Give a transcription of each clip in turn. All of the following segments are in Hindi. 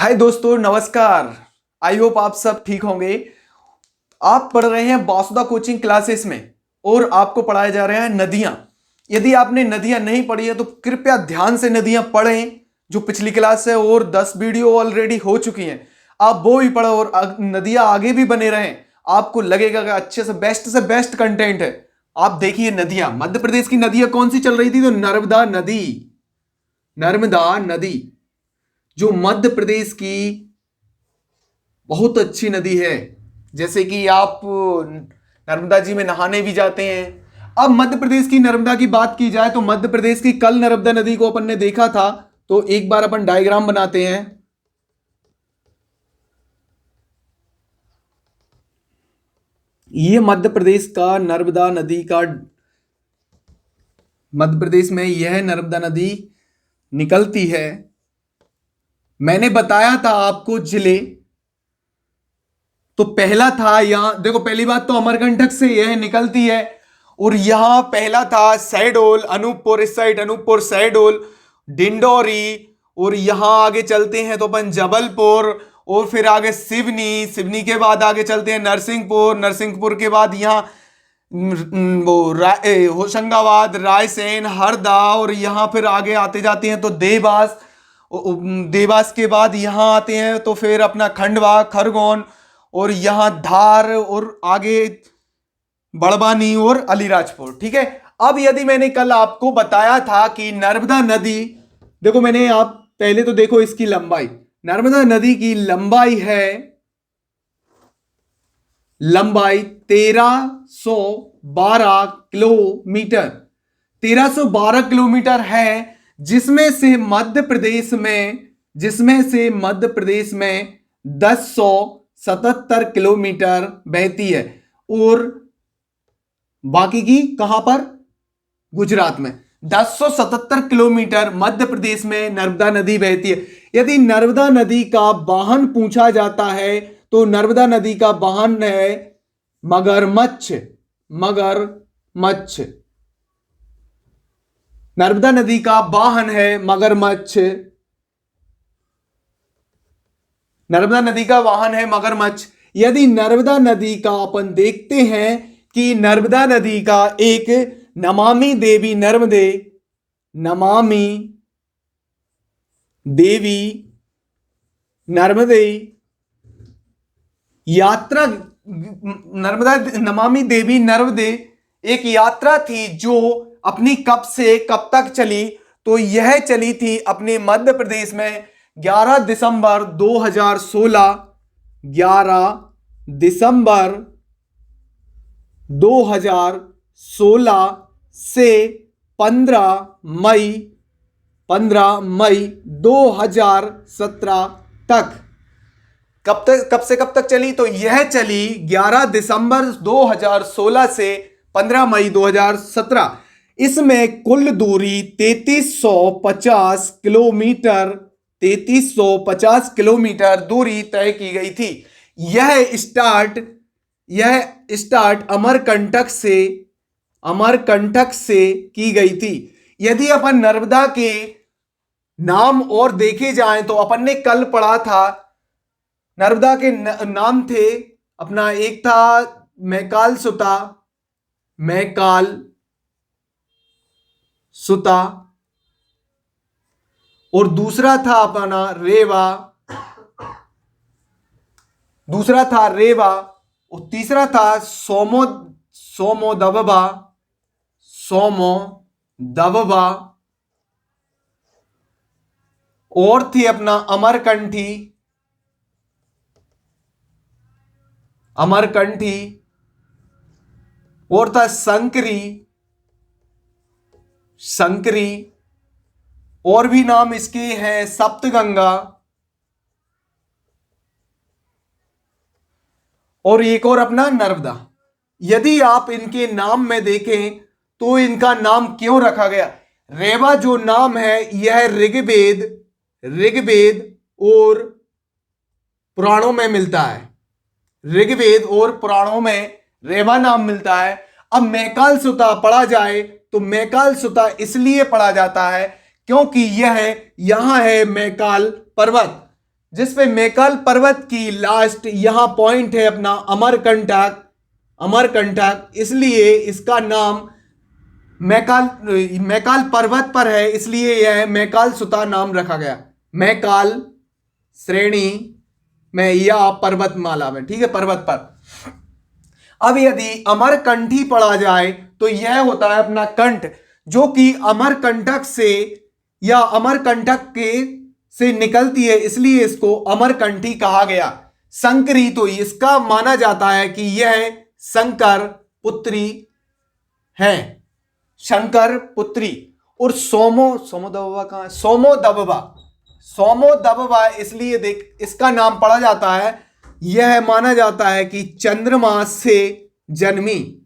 हाय दोस्तों, नमस्कार। आई होप आप सब ठीक होंगे। आप पढ़ रहे हैं वासुदा कोचिंग क्लासेस में और आपको पढ़ाया जा रहा है नदियां। यदि आपने नदियां नहीं पढ़ी है तो कृपया ध्यान से नदियां पढ़ें। जो पिछली क्लास है और 10 वीडियो ऑलरेडी हो चुकी हैं, आप वो भी पढ़ो और नदियां आगे भी बने रहें। आपको लगेगा कि अच्छे से बेस्ट कंटेंट है। आप देखिए नदियां, मध्य प्रदेश की नदियां कौन सी चल रही थी? तो नर्मदा नदी, नर्मदा नदी जो मध्य प्रदेश की बहुत अच्छी नदी है। जैसे कि आप नर्मदा जी में नहाने भी जाते हैं। अब मध्य प्रदेश की नर्मदा की बात की जाए तो मध्य प्रदेश की कल नर्मदा नदी को अपन ने देखा था, तो एक बार अपन डायग्राम बनाते हैं। ये मध्य प्रदेश का नर्मदा नदी का, मध्य प्रदेश में यह नर्मदा नदी निकलती है। मैंने बताया था आपको जिले, तो पहला था यहां देखो, पहली बात तो अमरकंटक से यह निकलती है और यहां पहला था शहडोल, अनूपपुर, इस साइड अनूपपुर, शहडोल, डिंडोरी, और यहां आगे चलते हैं तो अपन जबलपुर, और फिर आगे सिवनी, सिवनी के बाद आगे चलते हैं नरसिंहपुर, नरसिंहपुर के बाद यहां होशंगाबाद, रायसेन, हरदा, और यहां फिर आगे आते जाते हैं तो देवास, देवास के बाद यहां आते हैं तो फिर अपना खंडवा, खरगोन, और यहां धार, और आगे बड़वानी और अलीराजपुर। ठीक है। अब यदि मैंने कल आपको बताया था कि नर्मदा नदी, देखो मैंने, आप पहले तो देखो इसकी लंबाई, नर्मदा नदी की लंबाई है, लंबाई 1312 किलोमीटर, 1312 किलोमीटर है, जिसमें से मध्य प्रदेश में 1077 किलोमीटर बहती है, और बाकी की कहां पर? गुजरात में। 1077 किलोमीटर मध्य प्रदेश में नर्मदा नदी बहती है। यदि नर्मदा नदी का वाहन पूछा जाता है तो नर्मदा नदी का वाहन है मगरमच्छ, मगरमच्छ। नर्मदा नदी का वाहन है मगरमच्छ, नर्मदा नदी का वाहन है मगरमच्छ। यदि नर्मदा नदी का अपन देखते हैं कि नर्मदा नदी का एक नमामि देवी नर्मदे, नमामि देवी नर्मदे यात्रा, नर्मदा नमामि देवी नर्मदे एक यात्रा थी जो अपनी कब से कब तक चली? तो यह चली थी अपने मध्य प्रदेश में 11 दिसंबर 2016, 11 दिसंबर 2016 से 15 मई 2017 तक। कब से कब तक चली? तो यह चली 11 दिसंबर 2016 से 15 मई 2017। इसमें कुल दूरी 3350 किलोमीटर, 3350 किलोमीटर दूरी तय की गई थी। यह स्टार्ट अमरकंटक से की गई थी। यदि अपन नर्मदा के नाम और देखे जाएं तो अपन ने कल पढ़ा था, नर्मदा के नाम थे अपना, एक था मैकाल सुता, और दूसरा था अपना रेवा, और तीसरा था सोमोदबा, और थी अपना अमरकंठी, और था संकरी, और भी नाम इसके हैं सप्तगंगा, और एक और अपना नर्मदा। यदि आप इनके नाम में देखें तो इनका नाम क्यों रखा गया? रेवा जो नाम है यह ऋग्वेद और पुराणों में मिलता है। ऋग्वेद और पुराणों में रेवा नाम मिलता है। अब मैकाल सुता पढ़ा जाए तो मैकाल सुता इसलिए पढ़ा जाता है क्योंकि यह यहां है मैकाल पर्वत। जिसपे मैकाल पर्वत की लास्ट यहां पॉइंट है अपना अमरकंटक, अमरकंटक, इसलिए इसका नाम मैकाल, मैकाल पर्वत पर है, इसलिए यह मैकाल सुता नाम रखा गया, मैकाल श्रेणी में या पर्वतमाला में, ठीक है, पर्वत पर। अब यदि अमरकंठी पढ़ा जाए तो यह होता है अपना कंठ, जो कि अमरकंटक से या अमरकंटक के से निकलती है, इसलिए इसको अमरकंठी कहा गया। शंकरी, तो इसका माना जाता है कि यह शंकर पुत्री है, शंकर पुत्री। और सोमोदबवा कहां है? सोमोदबवा, सोमोदबवा, इसलिए देख इसका नाम पढ़ा जाता है, यह माना जाता है कि चंद्रमा से जन्मी,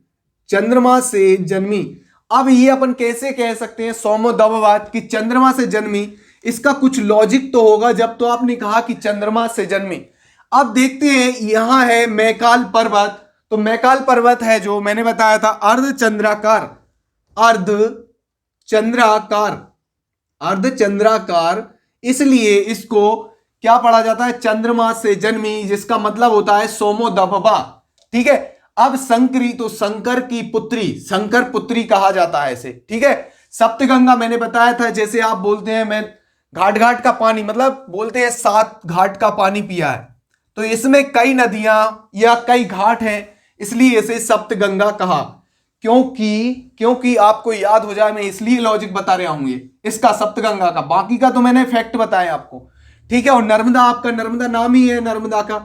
चंद्रमा से जन्मी। अब ये अपन कैसे कह सकते हैं सोमोदबवा कि चंद्रमा से जन्मी? इसका कुछ लॉजिक तो होगा, जब तो आपने कहा कि चंद्रमा से जन्मी। अब देखते हैं, यहां है मैकाल पर्वत, तो मैकाल पर्वत है जो मैंने बताया था अर्धचंद्राकार, अर्धचंद्राकार, अर्धचंद्राकार, इसलिए इसको क्या पढ़ा जाता है? चंद्रमा से जन्मी, जिसका मतलब होता है सोमोदबवा, ठीक है। अब शंकरी, तो शंकर की पुत्री, शंकर पुत्री कहा जाता है इसे, ठीक है। सप्तगंगा मैंने बताया था, जैसे आप बोलते हैं मैं घाट घाट का पानी, मतलब बोलते हैं 7 घाट का पानी पिया है, तो इसमें कई नदियां या कई घाट हैं, इसलिए इसे सप्तगंगा कहा। क्योंकि आपको याद हो जाए, मैं इसलिए लॉजिक बता रहा हूं ये इसका, सप्तगंगा का, बाकी का तो मैंने फैक्ट बताया आपको, ठीक है। और नर्मदा, आपका नर्मदा नाम ही है नर्मदा का।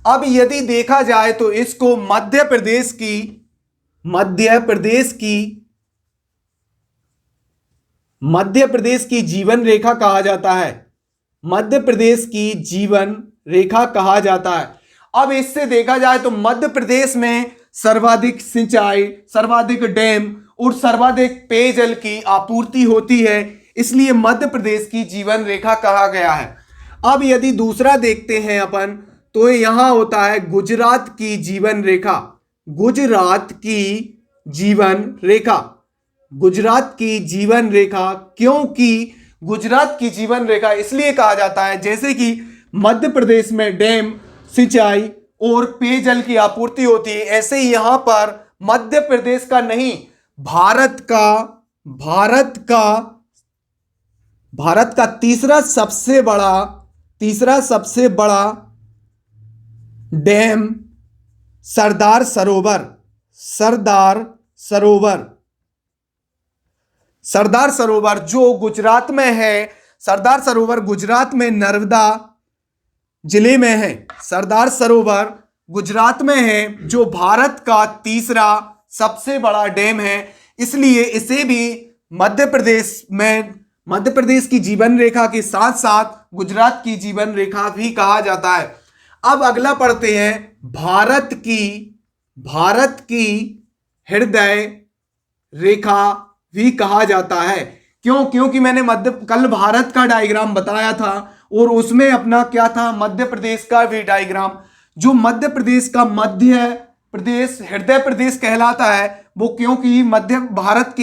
अब यदि देखा जाए तो इसको मध्य प्रदेश की जीवन रेखा कहा जाता है, मध्य प्रदेश की जीवन रेखा कहा जाता है। अब इससे देखा जाए तो मध्य प्रदेश में सर्वाधिक सिंचाई, सर्वाधिक डैम और सर्वाधिक पेयजल की आपूर्ति होती है, इसलिए मध्य प्रदेश की जीवन रेखा कहा गया है। अब यदि दूसरा देखते हैं अपन, तो यहां होता है गुजरात की जीवन रेखा, गुजरात की जीवन रेखा, गुजरात की जीवन रेखा। क्योंकि गुजरात की जीवन रेखा इसलिए कहा जाता है, जैसे कि मध्य प्रदेश में डैम, सिंचाई और पेयजल की आपूर्ति होती है, ऐसे ही यहां पर मध्य प्रदेश का नहीं, भारत का तीसरा सबसे बड़ा डैम सरदार सरोवर जो गुजरात में है, सरदार सरोवर गुजरात में नर्मदा जिले में है, सरदार सरोवर गुजरात में है, जो भारत का तीसरा सबसे बड़ा डैम है, इसलिए इसे भी मध्य प्रदेश की जीवन रेखा के साथ साथ गुजरात की जीवन रेखा भी कहा जाता है। अब अगला पढ़ते हैं, भारत की हृदय रेखा भी कहा जाता है। क्योंकि मैंने कल भारत का डायग्राम बताया था और उसमें अपना क्या था, मध्य प्रदेश का भी डायग्राम, जो मध्य प्रदेश का मध्य प्रदेश हृदय प्रदेश कहलाता है, वो क्योंकि मध्य भारत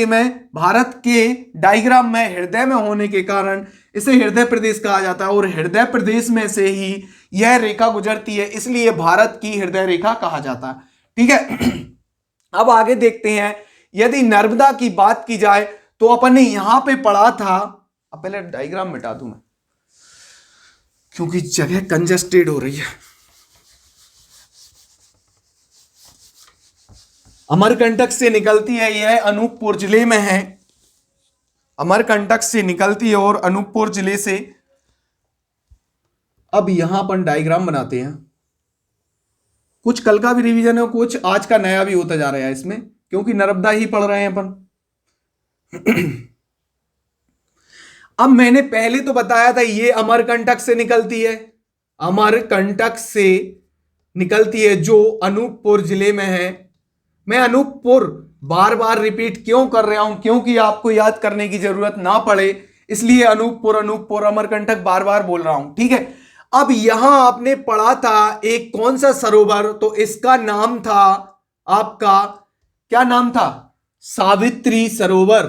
के डायग्राम में हृदय में होने के कारण इसे हृदय प्रदेश कहा जाता है, और हृदय प्रदेश में से ही यह रेखा गुजरती है, इसलिए भारत की हृदय रेखा कहा जाता है, ठीक है। अब आगे देखते हैं, यदि नर्मदा की बात की जाए तो अपन ने यहां पे पढ़ा था, अब पहले डायग्राम मिटा दूं मैं क्योंकि जगह कंजेस्टेड हो रही है। अमरकंटक से निकलती है, यह अनूपपुर जिले में है, अमरकंटक से निकलती है और अनूपपुर जिले से। अब यहां पर डायग्राम बनाते हैं, कुछ कल का भी रिवीजन है, कुछ आज का नया भी होता जा रहा है इसमें, क्योंकि नर्मदा ही पढ़ रहे हैं अपन। अब मैंने पहले तो बताया था ये अमरकंटक से निकलती है, अमरकंटक से निकलती है जो अनूपपुर जिले में है। मैं अनूपपुर बार बार रिपीट क्यों कर रहा हूं, क्योंकि आपको याद करने की जरूरत ना पड़े, इसलिए अनूपपुर अमरकंटक बार बार बोल रहा हूं, ठीक है। अब यहां आपने पढ़ा था एक कौन सा सरोवर, तो इसका नाम था आपका, क्या नाम था? सावित्री सरोवर,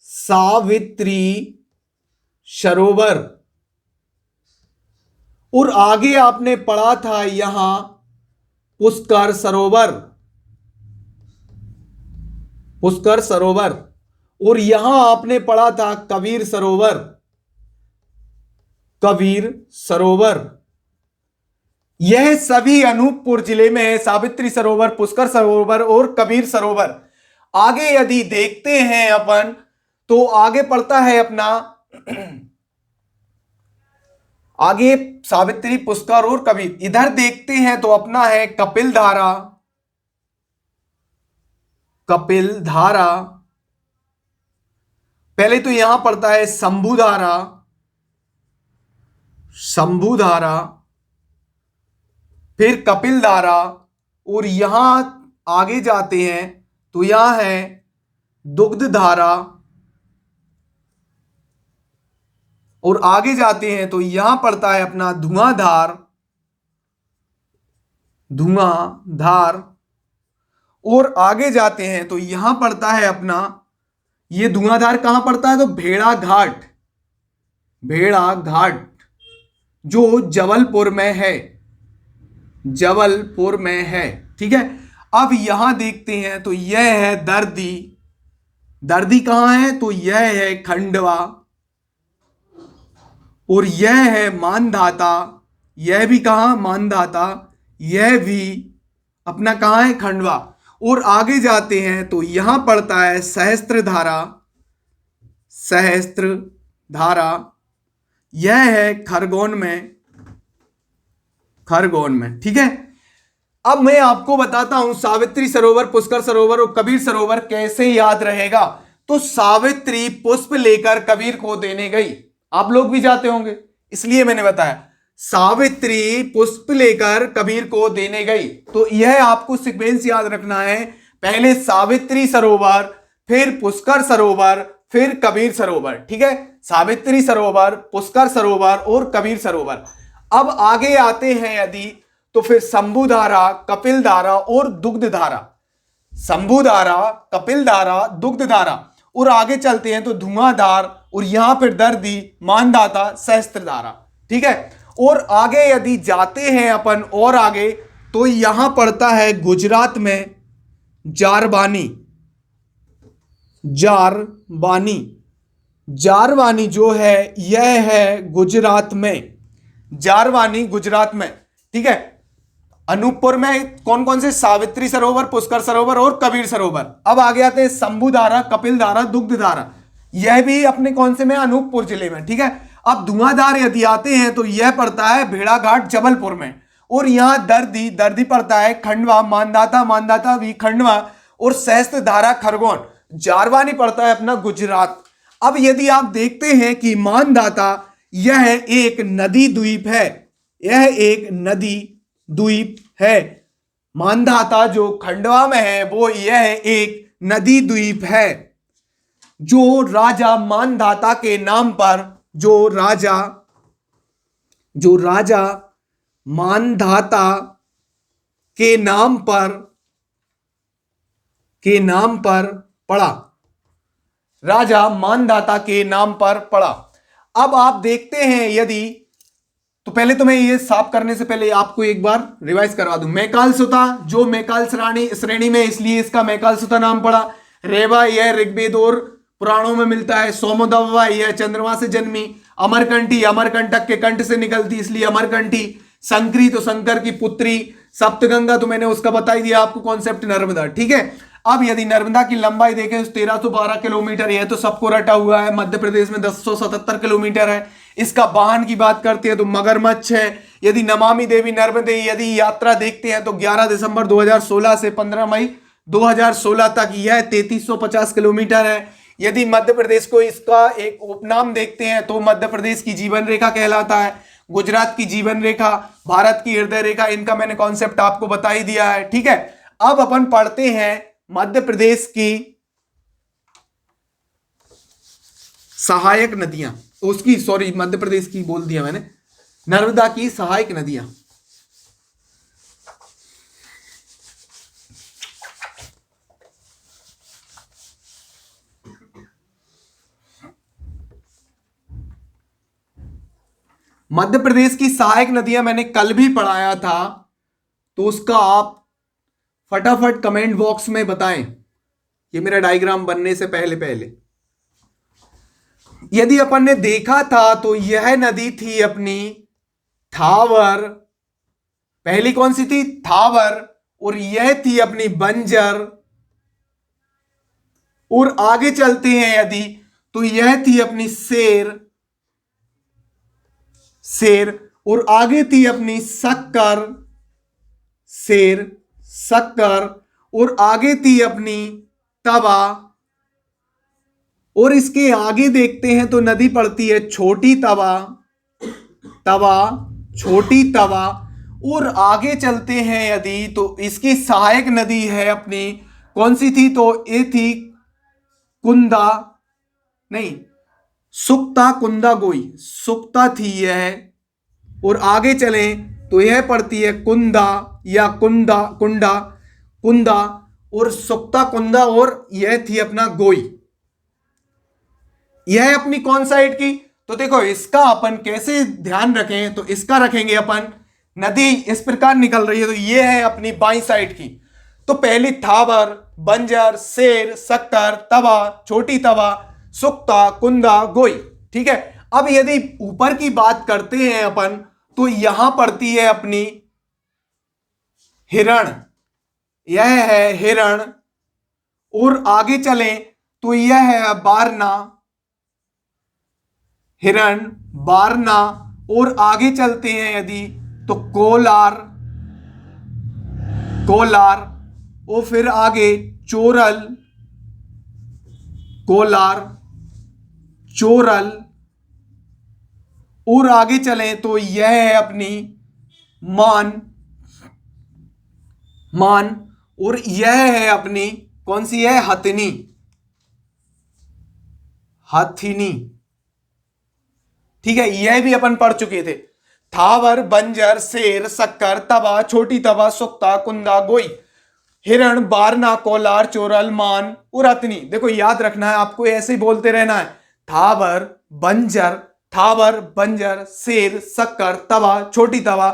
सावित्री सरोवर, और आगे आपने पढ़ा था यहां पुष्कर सरोवर, पुष्कर सरोवर, और यहां आपने पढ़ा था कबीर सरोवर, कबीर सरोवर। यह सभी अनूपपुर जिले में है, सावित्री सरोवर, पुष्कर सरोवर और कबीर सरोवर। आगे यदि देखते हैं अपन तो आगे पड़ता है अपना आगे सावित्री, पुष्कर और कबीर। इधर देखते हैं तो अपना है कपिल धारा, कपिल धारा। पहले तो यहां पड़ता है शंभू धारा, शंभू धारा, फिर कपिल धारा, और यहां आगे जाते हैं तो यहां है दुग्ध धारा, और आगे जाते हैं तो यहां पड़ता है अपना धुआंधार, धुआंधार, और आगे जाते हैं तो यहां पड़ता है अपना, ये धुआंधार कहां पड़ता है तो भेड़ाघाट, भेड़ाघाट जो जबलपुर में है, जबलपुर में है। ठीक है, अब यहां देखते हैं तो यह है दर्दी, दर्दी कहां है तो यह है खंडवा, और यह है मानधाता, यह भी कहां मानधाता, यह भी अपना कहां है खंडवा। और आगे जाते हैं तो यहां पड़ता है सहस्त्रधारा, सहस्त्रधारा, यह है खरगोन में, खरगोन में। ठीक है, अब मैं आपको बताता हूं सावित्री सरोवर, पुष्कर सरोवर और कबीर सरोवर कैसे याद रहेगा। तो सावित्री पुष्प लेकर कबीर को देने गई, आप लोग भी जाते होंगे इसलिए मैंने बताया, सावित्री पुष्प लेकर कबीर को देने गई। तो यह आपको सीक्वेंस याद रखना है, पहले सावित्री सरोवर, फिर पुष्कर सरोवर, फिर कबीर सरोवर। ठीक है, सावित्री सरोवर, पुष्कर सरोवर और कबीर सरोवर। अब आगे आते हैं यदि तो फिर शंभू धारा, कपिल धारा और दुग्ध धारा, शंभू धारा, कपिल धारा, दुग्ध धारा, और आगे चलते हैं तो धुआंधार, और यहां फिर दर्दी, मानधाता, सहस्त्रधारा। ठीक है, और आगे यदि जाते हैं अपन और आगे तो यहां पड़ता है गुजरात में जारबानी, जारबानी, जारबानी जो है यह है गुजरात में, जारबानी गुजरात में। ठीक है, अनूपपुर में कौन कौन से, सावित्री सरोवर, पुष्कर सरोवर और कबीर सरोवर। अब आगे आते हैं शंभू धारा, कपिल धारा, दुग्ध धारा, यह भी अपने कौन से में, अनूपपुर जिले में। ठीक है, अब धुआंधार यदि आते हैं तो यह पड़ता है भेड़ाघाट जबलपुर में, और यहां दर्दी, दर्दी पड़ता है खंडवा, मानधाता, मानधाता भी खंडवा, और सहस्त्र धारा खरगोन, जारवानी पड़ता है अपना गुजरात। अब यदि आप देखते हैं कि मानधाता यह एक नदी द्वीप है, यह एक नदी द्वीप है, मानधाता जो खंडवा में है वो यह एक नदी द्वीप है, जो राजा मानधाता के नाम पर, जो राजा मानधाता के नाम पर पड़ा, राजा मानधाता के नाम पर पड़ा। अब आप देखते हैं यदि, तो पहले तो मैं ये साफ करने से पहले आपको एक बार रिवाइज करवा दूं, मैकाल सुता जो मैकाल श्रेणी में, इसलिए इसका मैकाल सुता नाम पड़ा। रेवा यह ऋग्वेद और पुराणों में मिलता है। सोमदव्वा यह चंद्रमा से जन्मी। अमरकंटी अमरकंटक के कंठ से निकलती इसलिए अमरकंटी। संक्री तो शंकर की पुत्री। सप्तगंगा तो मैंने उसका बता ही दिया आपको कॉन्सेप्ट, नर्मदा। ठीक है, अब यदि नर्मदा की लंबाई देखें तो 1312 किलोमीटर, यह तो सबको रटा हुआ है। मध्य प्रदेश में 1077 किलोमीटर है। इसका वाहन की बात करते हैं तो मगरमच्छ है। यदि नमामि देवी नर्मदे यदि यात्रा देखते हैं तो 11 दिसंबर 2016 से 15 मई 2016 तक यह 3350 किलोमीटर है। यदि मध्य प्रदेश को इसका एक उपनाम देखते हैं तो मध्य प्रदेश की जीवन रेखा कहलाता है, गुजरात की जीवन रेखा, भारत की हृदय रेखा, इनका मैंने कॉन्सेप्ट आपको बता ही दिया है। ठीक है, अब अपन पढ़ते हैं मध्य प्रदेश की सहायक नदियां, उसकी सॉरी मध्य प्रदेश की बोल दिया मैंने, नर्मदा की सहायक नदियां। मध्य प्रदेश की सहायक नदियां मैंने कल भी पढ़ाया था, तो उसका आप फटाफट कमेंट बॉक्स में बताएं, ये मेरा डायग्राम बनने से पहले पहले। यदि अपन ने देखा था तो यह नदी थी अपनी थावर, पहली कौन सी थी? थावर। और यह थी अपनी बंजर। और आगे चलते हैं यदि, तो यह थी अपनी शेर, शेर। और आगे थी अपनी शक्कर, शेर, शक्कर। और आगे थी अपनी तवा। और इसके आगे देखते हैं तो नदी पड़ती है छोटी तवा, तवा, छोटी तवा। और आगे चलते हैं यदि, तो इसकी सहायक नदी है अपनी, कौन सी थी? तो ये थी कुंदा, नहीं, सुक्ता, कुंदा गोई, सुक्ता थी यह। और आगे चलें तो यह पड़ती है कुंदा या कुंदा, कुंडा, कुंदा। और सुक्ता, कुंदा। और यह थी अपना गोई। यह अपनी कौन साइड की? तो देखो इसका अपन कैसे ध्यान रखें, तो इसका रखेंगे अपन, नदी इस प्रकार निकल रही है तो यह है अपनी बाईं साइड की। तो पहली थावर, बंजर, शेर, शक्कर, तवा, छोटी तवा, सुक्ता, कुंदा, गोई। ठीक है। अब यदि ऊपर की बात करते हैं अपन, तो यहां पड़ती है अपनी हिरण, यह है हिरण। और आगे चलें तो यह है बारना, हिरण, बारना। और आगे चलते हैं यदि, तो कोलार, कोलार। और फिर आगे चोरल, कोलार, चोरल। और आगे चलें तो यह है अपनी मान, मान। और यह है अपनी कौन सी है? हथिनी, हथिनी। ठीक है, यह भी अपन पढ़ चुके थे। थावर, बंजर, शेर, शक्कर, तवा, छोटी तवा, सुक्ता, कुंदा, गोई, हिरण, बारना, कोलार, चोरल, मान और हथिनी। देखो याद रखना है आपको, ऐसे ही बोलते रहना है। थावर, बंजर, थावर, बंजर, शेर, शक्कर, तवा, छोटी तवा,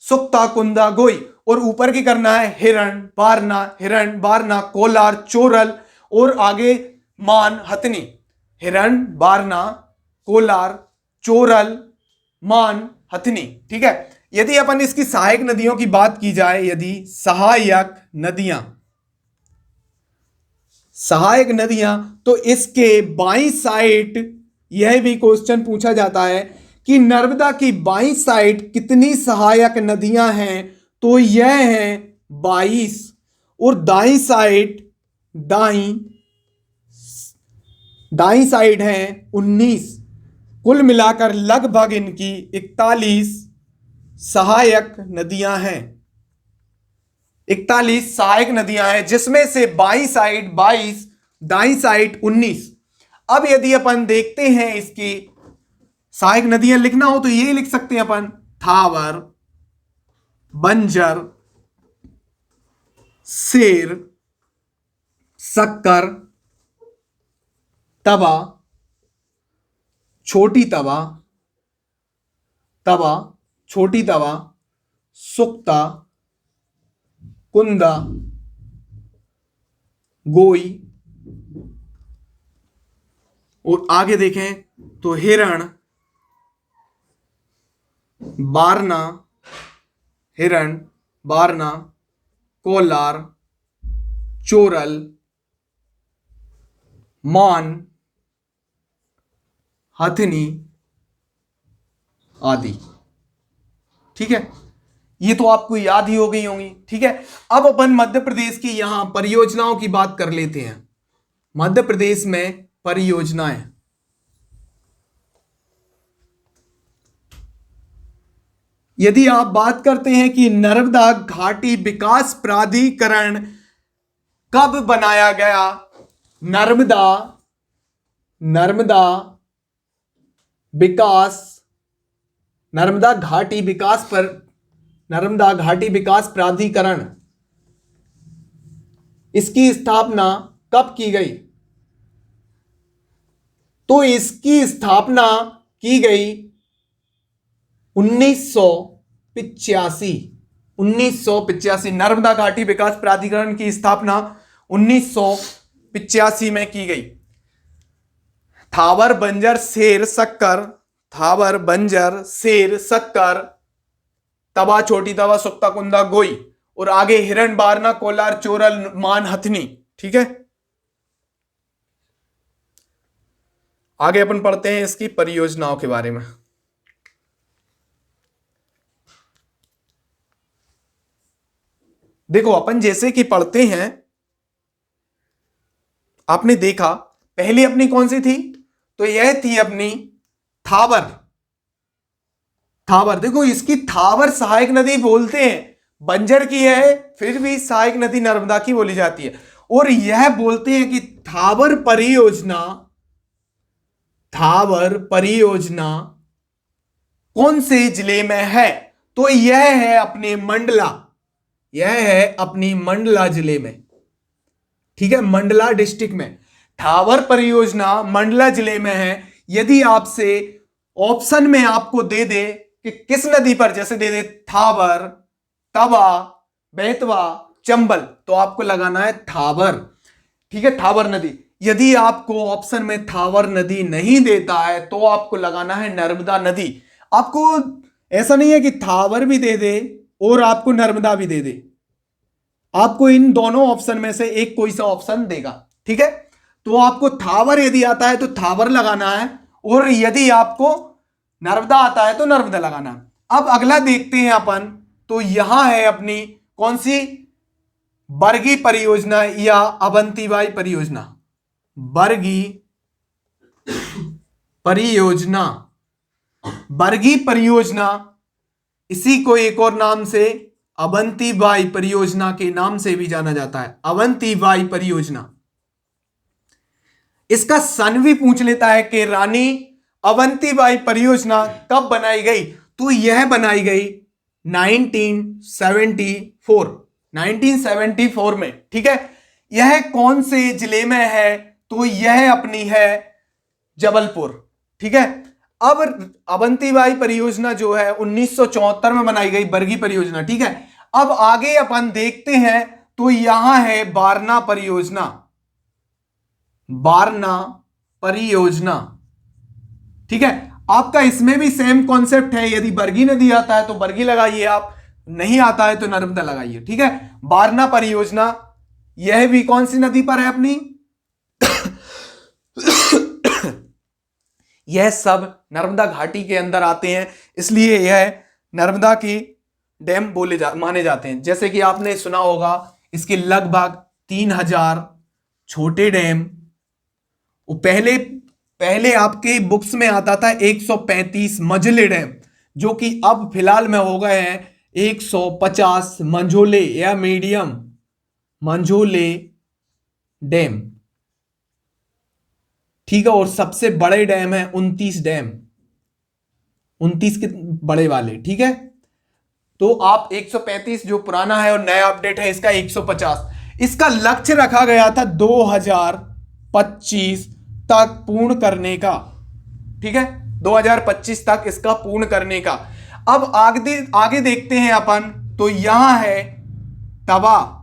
सुक्ता, कुंदा, गोई। और ऊपर की करना है हिरण, बारना, हिरण, बारना, कोलार, चोरल। और आगे मान, हथिनी। हिरण, बारना, कोलार, चोरल, मान, हथिनी। ठीक है। यदि अपन इसकी सहायक नदियों की बात की जाए, यदि सहायक नदियां, सहायक नदियां, तो इसके बाईं साइड यह भी क्वेश्चन पूछा जाता है कि नर्मदा की बाईं साइड कितनी सहायक नदियां हैं? तो यह है 22। और दाईं साइड, दाईं, दाईं साइड है 19। कुल मिलाकर लगभग इनकी 41 सहायक नदियां हैं, 41 सहायक नदियां हैं, जिसमें से बाईं साइड 22, दाईं साइड 19। अब यदि अपन देखते हैं इसकी सहायक नदियां लिखना हो तो ये लिख सकते हैं अपन, थावर, बंजर, शेर, शक्कर, तवा, छोटी तवा, तवा, छोटी तवा, सुक्ता, कुंदा, गोई। और आगे देखें तो हिरण, बारना, हिरण, बारना, कोलार, चोरल, मान, हथिनी आदि। ठीक है, ये तो आपको याद ही हो गई होंगी। ठीक है। अब अपन मध्य प्रदेश की यहां परियोजनाओं की बात कर लेते हैं। मध्य प्रदेश में परियोजनाएं, यदि आप बात करते हैं कि नर्मदा घाटी विकास प्राधिकरण कब बनाया गया? नर्मदा, नर्मदा विकास, नर्मदा घाटी विकास पर, नर्मदा घाटी विकास प्राधिकरण, इसकी स्थापना कब की गई? तो इसकी स्थापना की गई 1985 1985 नर्मदा घाटी विकास प्राधिकरण की स्थापना 1985 में की गई। थावर बंजर शेर शक्कर, थावर बंजर शेर शक्कर, तवा छोटी तवा सुक्ता कुंदा गोई, और आगे हिरण बारना कोलार चोरल मान हथनी। ठीक है, आगे अपन पढ़ते हैं इसकी परियोजनाओं के बारे में। देखो अपन जैसे कि पढ़ते हैं, आपने देखा पहली अपनी कौन सी थी, तो यह थी अपनी थावर। थावर देखो, इसकी थावर सहायक नदी बोलते हैं, बंजर की है फिर भी सहायक नदी नर्मदा की बोली जाती है। और यह बोलते हैं कि थावर परियोजना, थावर परियोजना कौन से जिले में है, तो यह है अपने मंडला, यह है अपनी मंडला जिले में। ठीक है, मंडला डिस्ट्रिक्ट में थावर परियोजना मंडला जिले में है। यदि आपसे ऑप्शन में आपको दे दे कि किस नदी पर, जैसे दे दे थावर, तवा, बेतवा, चंबल, तो आपको लगाना है थावर। ठीक है, थावर नदी। यदि आपको ऑप्शन में थावर नदी नहीं देता है तो आपको लगाना है नर्मदा नदी। आपको ऐसा नहीं है कि थावर भी दे दे और आपको नर्मदा भी दे दे, आपको इन दोनों ऑप्शन में से एक कोई सा ऑप्शन देगा। ठीक है, तो आपको थावर यदि आता है तो थावर लगाना है, और यदि आपको नर्मदा आता है तो नर्मदा लगाना है। अब अगला देखते हैं अपन, तो यहां है अपनी कौन सी, बरगी परियोजना या अवंतीबाई परियोजना। बरगी परियोजना, बरगी परियोजना, इसी को एक और नाम से अवंतीबाई परियोजना के नाम से भी जाना जाता है। अवंतीबाई परियोजना, इसका सन भी पूछ लेता है कि रानी अवंतीबाई परियोजना कब बनाई गई, तो यह बनाई गई 1974 में। ठीक है, यह कौन से जिले में है, तो यह अपनी है जबलपुर। ठीक है, अब अवंतीबाई परियोजना जो है 1974 में बनाई गई, बरगी परियोजना। ठीक है, अब आगे अपन देखते हैं, तो यहां है बारना परियोजना, बारना परियोजना। ठीक है, आपका इसमें भी सेम कॉन्सेप्ट है, यदि बरगी नदी आता है तो बरगी लगाइए, आप नहीं आता है तो नर्मदा लगाइए। ठीक है, बारना परियोजना, यह भी कौन सी नदी पर है अपनी यह सब नर्मदा घाटी के अंदर आते हैं, इसलिए यह नर्मदा की डैम माने जाते हैं। जैसे कि आपने सुना होगा, इसके लगभग 3000 छोटे डैम, पहले आपके बुक्स में आता था 135 मझले डैम, जो कि अब फिलहाल में हो गए हैं 150 मंझोले या मीडियम मंझोले डैम। ठीक है, और सबसे बड़े डैम है 29 डैम, 29 के बड़े वाले। ठीक है, तो आप 135 जो पुराना है और नया अपडेट है इसका 150। इसका लक्ष्य रखा गया था 2025 तक पूर्ण करने का। ठीक है, 2025 तक इसका पूर्ण करने का। अब आगे देखते हैं अपन, तो यहां है तवा,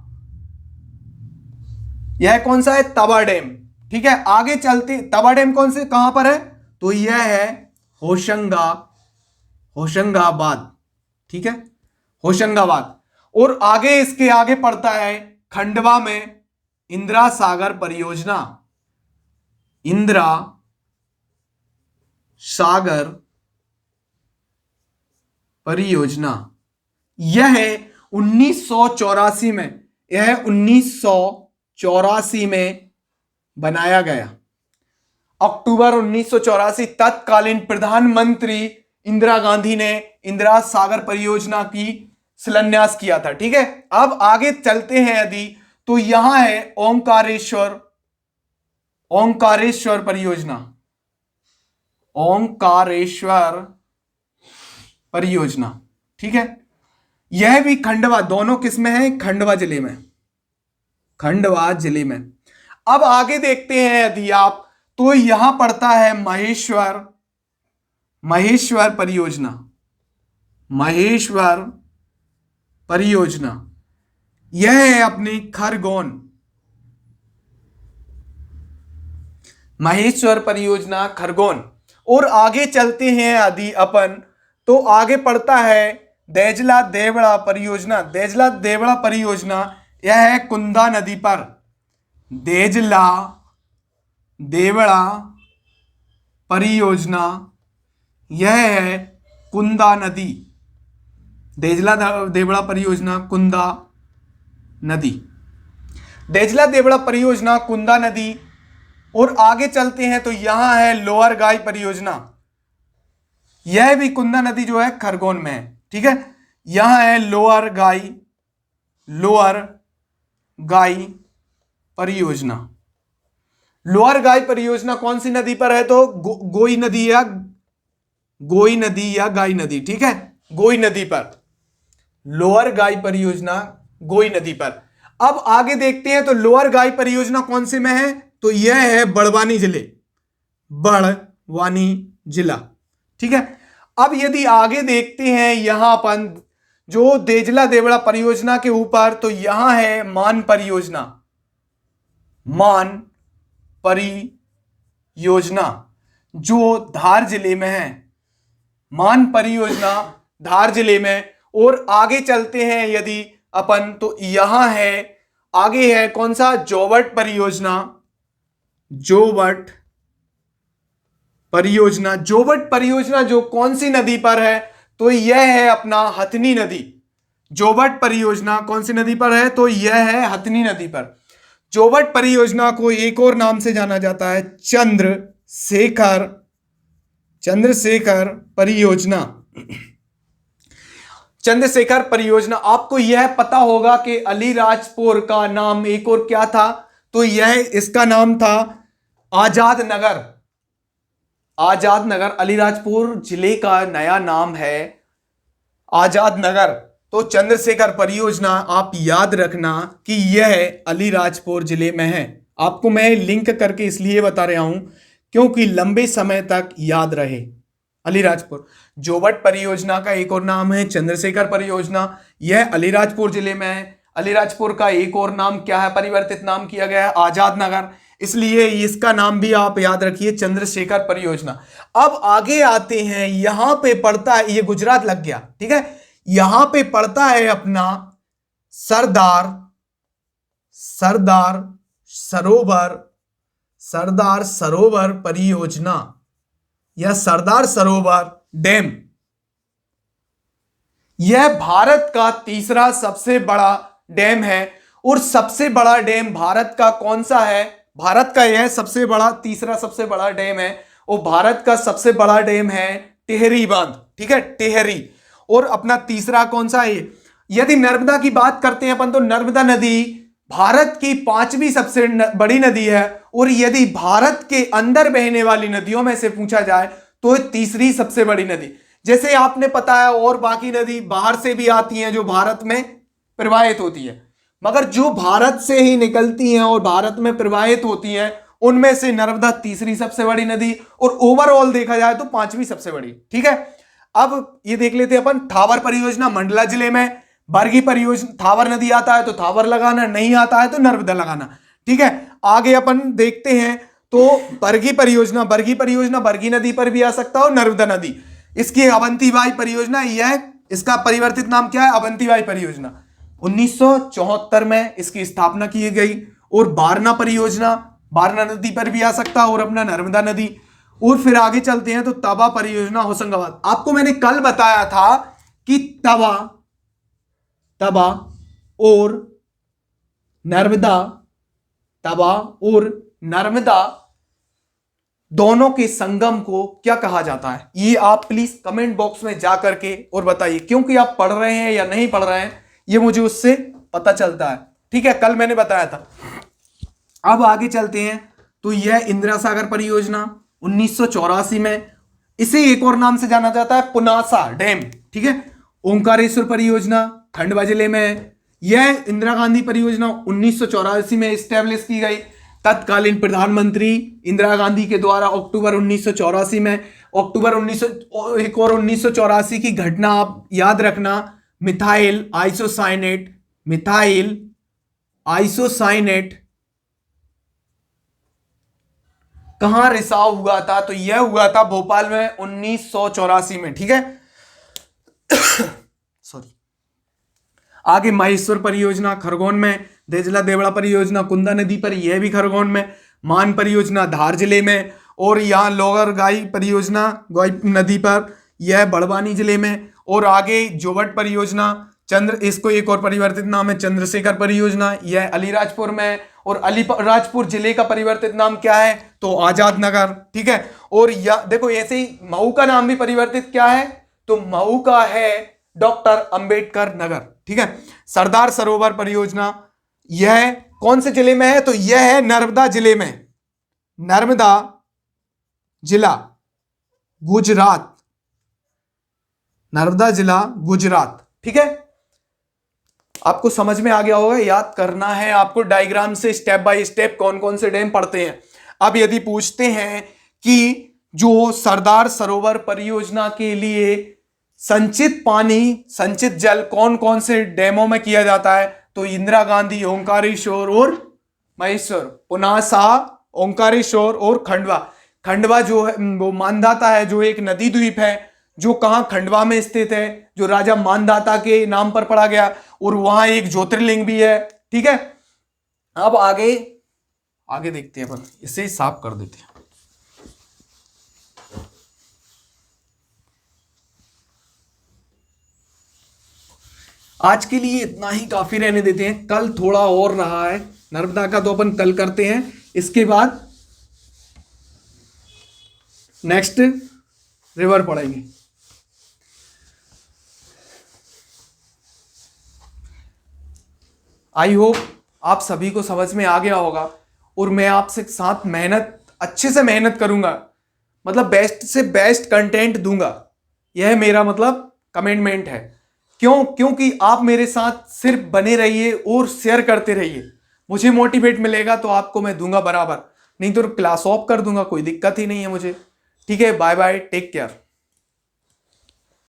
यह कौन सा है, तवा डैम। ठीक है, आगे चलते, तवा डैम कौन से कहां पर है, तो यह है होशंगाबाद। ठीक है, होशंगाबाद। और आगे इसके आगे पड़ता है खंडवा में इंदिरा सागर परियोजना, इंदिरा सागर परियोजना। यह 1984 में, यह 1984 में बनाया गया। अक्टूबर 1984 तत्कालीन प्रधानमंत्री इंदिरा गांधी ने इंदिरा सागर परियोजना की शिलान्यास किया था। ठीक है, अब आगे चलते हैं यदि, तो यहां है ओंकारेश्वर परियोजना, ओंकारेश्वर परियोजना। ठीक है, यह भी खंडवा, दोनों किस में है, खंडवा जिले में, खंडवा जिले में। अब आगे देखते हैं यदि आप, तो यहां पड़ता है महेश्वर परियोजना, महेश्वर परियोजना, यह है अपनी खरगोन। महेश्वर परियोजना खरगोन। और आगे चलते हैं यदि अपन, तो आगे पड़ता है देजला देवड़ा परियोजना। देजला देवड़ा परियोजना यह है कुंदा नदी पर। देजला देवड़ा परियोजना यह है कुंदा नदी। देजला देवड़ा परियोजना कुंदा नदी। देजला देवड़ा परियोजना कुंदा नदी। और आगे चलते हैं तो यहां है लोअर गाई परियोजना। यह भी कुंदा नदी जो है खरगोन में है। ठीक है, यहां है लोअर गाई परियोजना। लोअर गाई परियोजना कौन सी नदी पर है? तो गोई नदी या गाई नदी। ठीक है, गोई नदी पर लोअर गाई परियोजना गोई नदी पर। अब आगे देखते हैं तो लोअर गाई परियोजना कौन से में है? तो यह है बड़वानी जिला। ठीक है, अब यदि आगे देखते हैं यहां अपन जो देजला देवड़ा परियोजना के ऊपर, तो यहां है मान परियोजना जो धार जिले में है। मान परियोजना धार जिले में। और आगे चलते हैं यदि अपन, तो यहां है, आगे है कौन सा? जोवट परियोजना जो कौन सी नदी पर है? तो यह है अपना हथनी नदी। जोवट परियोजना कौन सी नदी पर है? तो यह है हथनी नदी पर। जोवट परियोजना को एक और नाम से जाना जाता है चंद्रशेखर परियोजना। चंद्रशेखर परियोजना। आपको यह पता होगा कि अलीराजपुर का नाम एक और क्या था? तो यह इसका नाम था आजाद नगर। अलीराजपुर जिले का नया नाम है आजाद नगर। तो चंद्रशेखर परियोजना आप याद रखना कि यह अलीराजपुर जिले में है। आपको मैं लिंक करके इसलिए बता रहा हूं क्योंकि लंबे समय तक याद रहे। अलीराजपुर। जोवट परियोजना का एक और नाम है चंद्रशेखर परियोजना। यह अलीराजपुर जिले में है। अलीराजपुर का एक और नाम क्या है? परिवर्तित नाम किया गया है आजाद नगर, इसलिए इसका नाम भी आप याद रखिए चंद्रशेखर परियोजना। अब आगे आते हैं, यहां पे पड़ता है, ये गुजरात लग गया। ठीक है, यहां पे पड़ता है अपना सरदार सरोवर परियोजना या सरदार सरोवर डैम। यह भारत का तीसरा सबसे बड़ा डैम है। और सबसे बड़ा डैम भारत का कौन सा है? भारत का यह तीसरा सबसे बड़ा डैम है। और भारत का सबसे बड़ा डैम है टिहरी बांध। ठीक है, टिहरी। और अपना तीसरा कौन सा है? यदि नर्मदा की बात करते हैं अपन, तो नर्मदा नदी भारत की 5वीं सबसे बड़ी नदी है। और यदि भारत के अंदर बहने वाली नदियों में से पूछा जाए तो तीसरी सबसे बड़ी नदी। जैसे आपने पता है और बाकी नदी बाहर से भी आती हैं जो भारत में प्रवाहित होती है, मगर जो भारत से ही निकलती हैं और भारत में प्रवाहित होती हैं उनमें से नर्मदा तीसरी सबसे बड़ी नदी और ओवरऑल देखा जाए तो 5वीं सबसे बड़ी। ठीक है, अब ये देख लेते हैं अपन थावर परियोजना मंडला जिले में। बरगी परियोजना, थावर नदी आता है तो थावर लगाना, नहीं आता है तो नर्मदा लगाना। ठीक है, आगे अपन देखते हैं तो बरगी परियोजना बरगी नदी पर भी आ सकता है और नर्मदा नदी। इसकी अवंतीबाई परियोजना, यह इसका परिवर्तित नाम क्या है? अवंतीबाई परियोजना। 1974 में इसकी स्थापना की गई। और बारना परियोजना बारना नदी पर भी आ सकता है और अपना नर्मदा नदी। और फिर आगे चलते हैं तो तवा परियोजना होशंगाबाद। आपको मैंने कल बताया था कि तवा और नर्मदा दोनों के संगम को क्या कहा जाता है? ये आप प्लीज कमेंट बॉक्स में जा करके और बताइए, क्योंकि आप पढ़ रहे हैं या नहीं पढ़ रहे हैं ये मुझे उससे पता चलता है। ठीक है, कल मैंने बताया था। अब आगे चलते हैं तो यह इंदिरा सागर परियोजना 1984 में। इसे एक और नाम से जाना जाता है पुनासा डैम। ठीक है, ओंकारेश्वर परियोजना खंडवा जिले में है। यह इंदिरा गांधी परियोजना 1984 में स्टैब्लिश की गई। तत्कालीन प्रधानमंत्री इंदिरा गांधी के द्वारा अक्टूबर 1984 में अक्टूबर 1900 एक और 1984 की घटना आप याद रखना, मिथाइल आइसोसाइनेट कहां रिसाव हुआ था? तो यह हुआ था भोपाल में 1984 में, ठीक है। सॉरी। आगे माहेश्वर परियोजना खरगोन में, देजला देवड़ा परियोजना कुंदा नदी पर, यह भी खरगोन में, मान परियोजना धार जिले में, और यहां लोगर गाई परियोजना गाई नदी पर, यह बड़वानी जिले में। और आगे जोवट परियोजना इसको एक और परिवर्तित नाम है चंद्रशेखर परियोजना, यह अलीराजपुर में। और अलीराजपुर जिले का परिवर्तित नाम क्या है? तो आजाद नगर, ठीक है। और देखो ऐसे ही मऊ का नाम भी परिवर्तित क्या है? तो मऊ का है डॉक्टर अंबेडकर नगर, ठीक है। सरदार सरोवर परियोजना यह कौन से जिले में है? तो यह है नर्मदा जिले में, नर्मदा जिला गुजरात, नर्मदा जिला गुजरात, ठीक है। आपको समझ में आ गया होगा, याद करना है आपको डायग्राम से स्टेप बाय स्टेप कौन कौन से डैम पड़ते हैं। अब यदि पूछते हैं कि जो सरदार सरोवर परियोजना के लिए संचित पानी, संचित जल कौन कौन से डैमों में किया जाता है? तो इंदिरा गांधी, ओंकारेश्वर और महेश्वर, पुनासा, ओंकारेश्वर और खंडवा। खंडवा जो है वो मानदाता है, जो एक नदी द्वीप है, जो कहां खंडवा में स्थित है, जो राजा मानदाता के नाम पर पड़ा गया, और वहां एक ज्योतिर्लिंग भी है, ठीक है। अब आगे देखते हैं अपन, इसे साफ कर देते हैं। आज के लिए इतना ही काफी रहने देते हैं, कल थोड़ा और रहा है नर्मदा का तो अपन कल करते हैं, इसके बाद नेक्स्ट रिवर पढ़ेंगे। आई होप आप सभी को समझ में आ गया होगा, और मैं आपसे साथ अच्छे से मेहनत करूंगा, मतलब बेस्ट से बेस्ट कंटेंट दूंगा, यह मेरा मतलब कमिटमेंट है। क्योंकि आप मेरे साथ सिर्फ बने रहिए और शेयर करते रहिए, मुझे मोटिवेट मिलेगा तो आपको मैं दूंगा बराबर, नहीं तो क्लास ऑफ कर दूंगा, कोई दिक्कत ही नहीं है मुझे, ठीक है। Bye bye, take care.